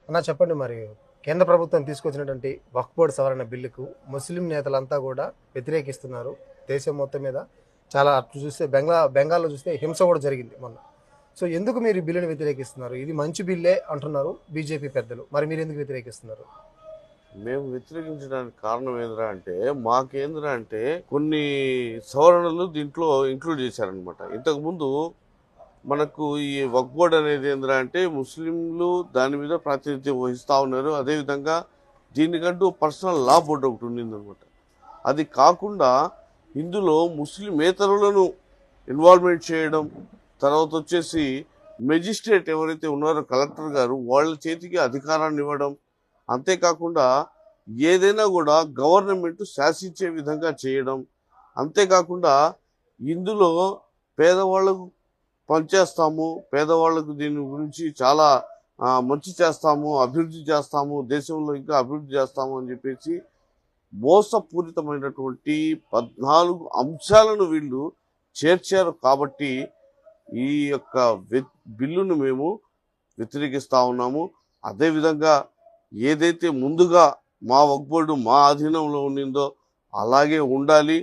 అన్నా చెప్పండి మరి కేంద్ర ప్రభుత్వం తీసుకొచ్చినటువంటి వక్ఫ్ బోర్డు సవరణ బిల్లుకు ముస్లిం నేతలంతా కూడా వ్యతిరేకిస్తున్నారు. దేశం మొత్తం మీద చాలా అటు చూస్తే బెంగాల్లో చూస్తే హింస కూడా జరిగింది మొన్న. సో ఎందుకు మీరు ఈ బిల్లుని వ్యతిరేకిస్తున్నారు? ఇది మంచి బిల్లే అంటున్నారు బీజేపీ పెద్దలు. మరి మీరు ఎందుకు వ్యతిరేకిస్తున్నారు? మేము వ్యతిరేకించడానికి కారణం ఏంద్రా అంటే, మాకేంద్రా అంటే కొన్ని సవరణలు దీంట్లో ఇంక్లూడ్ చేశారనమాట. ఇంతకుముందు మనకు ఈ వక్ఫ్ బోర్డ్ అనేది ఏంద్రా అంటే ముస్లింలు దాని మీద ప్రాతినిధ్యం వహిస్తూ ఉన్నారు. అదేవిధంగా దీనికంటూ పర్సనల్ లా బోర్డు ఒకటి ఉండిందనమాట. అది కాకుండా ఇందులో ముస్లిమేతరులను ఇన్వాల్వ్మెంట్ చేయడం, తర్వాత వచ్చేసి మెజిస్ట్రేట్ ఎవరైతే ఉన్నారో కలెక్టర్ గారు వాళ్ళ చేతికి అధికారాన్ని ఇవ్వడం, అంతేకాకుండా ఏదైనా కూడా గవర్నమెంట్ శాసించే విధంగా చేయడం, అంతేకాకుండా ఇందులో పేదవాళ్ళకు పనిచేస్తాము, పేదవాళ్ళకు దీని గురించి చాలా మంచి చేస్తాము, అభివృద్ధి చేస్తాము, దేశంలో ఇంకా అభివృద్ధి చేస్తాము అని చెప్పేసి మోసపూరితమైనటువంటి 14 అంశాలను వీళ్ళు చేర్చారు. కాబట్టి ఈ యొక్క బిల్లును మేము వ్యతిరేకిస్తా ఉన్నాము. అదేవిధంగా ఏదైతే ముందుగా మా వక్ఫ్ బోర్డు మా ఆధీనంలో ఉండిందో అలాగే ఉండాలి.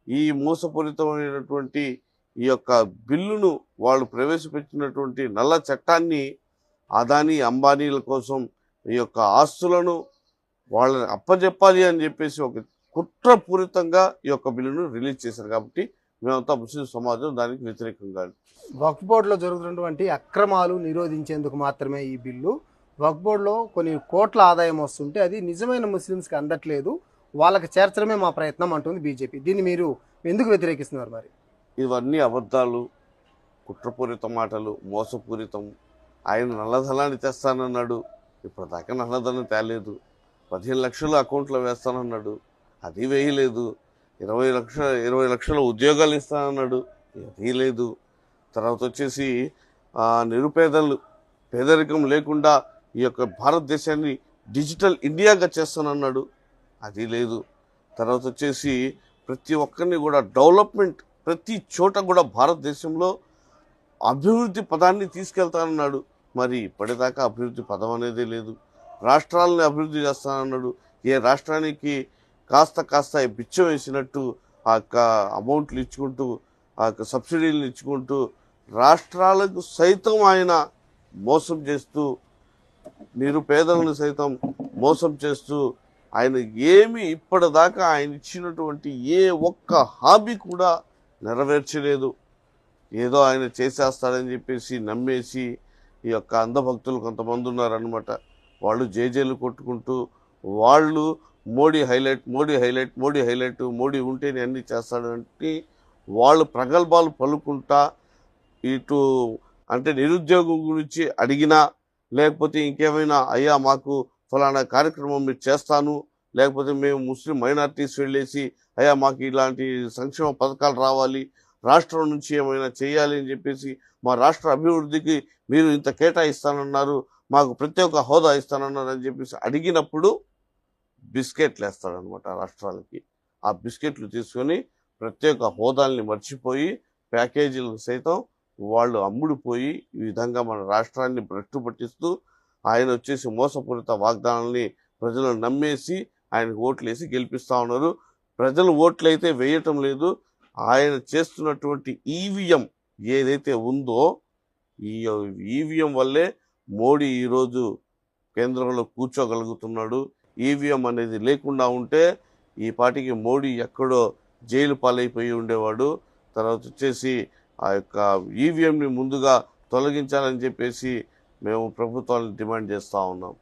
ఈ మోసపూరితమైనటువంటి ఈ యొక్క బిల్లును వాళ్ళు ప్రవేశపెట్టినటువంటి నల్ల చట్టాన్ని అదానీ అంబానీల కోసం ఈ యొక్క ఆస్తులను వాళ్ళని అప్పజెప్పాలి అని చెప్పేసి ఒక కుట్రపూరితంగా ఈ యొక్క బిల్లును రిలీజ్ చేశారు. కాబట్టి మేమంతా ముస్లిం సమాజం దానికి వ్యతిరేకంగా. వక్ఫ్ బోర్డులో జరుగుతున్నటువంటి అక్రమాలు నిరోధించేందుకు మాత్రమే ఈ బిల్లు. వక్ఫ్ బోర్డులో కొన్ని కోట్ల ఆదాయం వస్తుంటే అది నిజమైన ముస్లిమ్స్కి అందట్లేదు, వాళ్ళకి చేర్చడమే మా ప్రయత్నం అంటుంది బీజేపీ. దీన్ని మీరు ఎందుకు వ్యతిరేకిస్తున్నారు? మరి ఇవన్నీ అబద్ధాలు, కుట్రపూరిత మాటలు, మోసపూరితం. ఆయన నల్లధనాన్ని తెస్తానన్నాడు, ఇప్పటిదాకా నల్లధనం తేలేదు. 15 లక్షలు అకౌంట్లో వేస్తానన్నాడు, అది వేయలేదు. 20 లక్షల ఉద్యోగాలు ఇస్తానన్నాడు, అది లేదు. తర్వాత వచ్చేసి నిరుపేదలు పేదరికం లేకుండా ఈ యొక్క భారతదేశాన్ని డిజిటల్ ఇండియాగా చేస్తానన్నాడు, అది లేదు. తర్వాత వచ్చేసి ప్రతి ఒక్కరిని కూడా డెవలప్మెంట్, ప్రతి చోట కూడా భారతదేశంలో అభివృద్ధి పదాన్ని తీసుకెళ్తానన్నాడు, మరి ఇప్పటిదాకా అభివృద్ధి పదం అనేది లేదు. రాష్ట్రాలని అభివృద్ధి చేస్తానన్నాడు, ఏ రాష్ట్రానికి కాస్త బిచ్చం వేసినట్టు ఆ యొక్క అమౌంట్లు ఇచ్చుకుంటూ, ఆ యొక్క సబ్సిడీలను ఇచ్చుకుంటూ రాష్ట్రాలకు సైతం ఆయన మోసం చేస్తూ, నిరుపేదలను సైతం మోసం చేస్తూ, ఆయన ఏమి ఇప్పటిదాకా ఆయన ఇచ్చినటువంటి ఏ ఒక్క హామీ కూడా నెరవేర్చలేదు. ఏదో ఆయన చేసేస్తాడని చెప్పేసి నమ్మేసి ఈ యొక్క అంధభక్తులు కొంతమంది ఉన్నారనమాట. వాళ్ళు జేజేలు కొట్టుకుంటూ వాళ్ళు Modi highlight, Modi highlight, Modi highlight, Modi ఉంటేనే అన్నీ చేస్తాడంటే వాళ్ళు ప్రగల్భాలు పలుకుంటా ఇటు అంటే నిరుద్యోగం గురించి అడిగినా, లేకపోతే ఇంకేమైనా అయ్యా మాకు ఫలానా కార్యక్రమం మీరు చేస్తాను, లేకపోతే మేము ముస్లిం మైనారిటీస్ వెళ్ళేసి అయ్యా మాకు ఇలాంటి సంక్షేమ పథకాలు రావాలి, రాష్ట్రం నుంచి ఏమైనా చేయాలి అని చెప్పేసి, మా రాష్ట్ర అభివృద్ధికి మీరు ఇంత కేటాయిస్తానన్నారు, మాకు ప్రత్యేక హోదా ఇస్తానన్నారు అని చెప్పేసి అడిగినప్పుడు బిస్కెట్లు వేస్తాడనమాట రాష్ట్రాలకి. ఆ బిస్కెట్లు తీసుకొని ప్రత్యేక హోదాల్ని మర్చిపోయి ప్యాకేజీలకు సైతం వాళ్ళు అమ్ముడిపోయి ఈ విధంగా మన రాష్ట్రాన్ని భ్రష్టు పట్టిస్తూ ఆయన వచ్చేసి మోసపూరిత వాగ్దానాలని ప్రజలు నమ్మేసి ఆయనకు ఓట్లేసి గెలిపిస్తూ ఉన్నారు. ప్రజలు ఓట్లయితే వేయటం లేదు. ఆయన చేస్తున్నటువంటి ఈవీఎం ఏదైతే ఉందో ఈ ఈవీఎం వల్లే మోడీ ఈరోజు కేంద్రంలో కూర్చోగలుగుతున్నాడు. ఈవీఎం అనేది లేకుండా ఉంటే ఈ పాటికి మోడీ ఎక్కడో జైలు పాలైపోయి ఉండేవాడు. తర్వాత వచ్చేసి ఆ యొక్క ఈవీఎంని ముందుగా తొలగించాలని చెప్పేసి మేము ప్రభుత్వాన్ని డిమాండ్ చేస్తూ ఉన్నాం.